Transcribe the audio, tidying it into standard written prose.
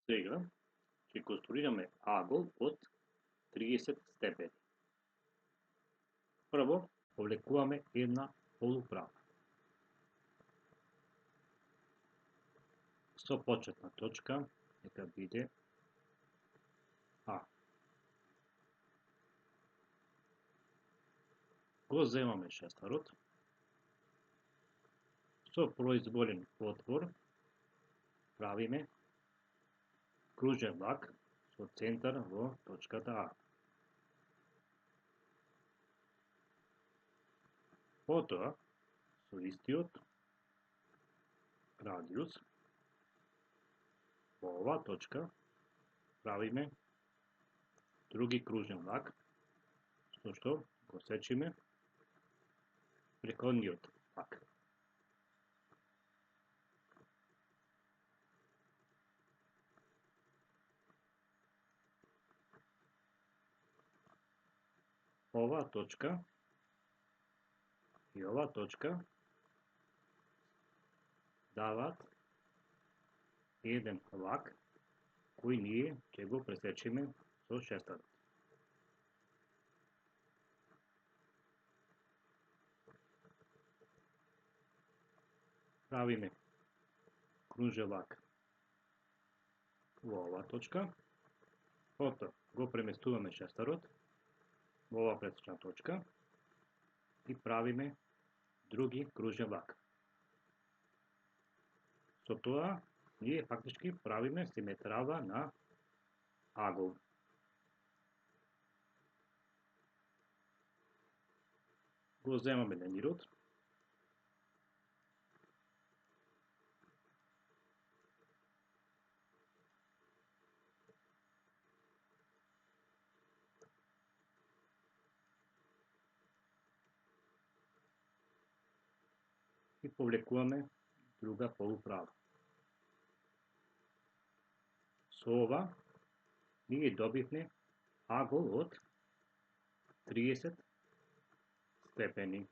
Сега ќе конструираме агол од 30 степени. Прво, повлекуваме една полуправа. Со почетна точка нека биде А. Го земаме шестарот. Со произволен отвор правиме кружен лак со центар во точката А. Потоа, со истиот радиус, во оваа точка правиме други кружен лак, со што го сечиме претходниот лак. Оваа точка и оваа точка даваат еден лак кој ние ќе го пресечеме со шестарот. Правиме кружен лак во оваа точка, потоа го преместуваме шестарот во оваа пресечна точка и правиме други кружен лак. Со тоа ние фактички правиме симетрава на агол. Го земаме ленирот. И повлекуваме друга полуправа. Со ова ние добивме агол од 30 степени.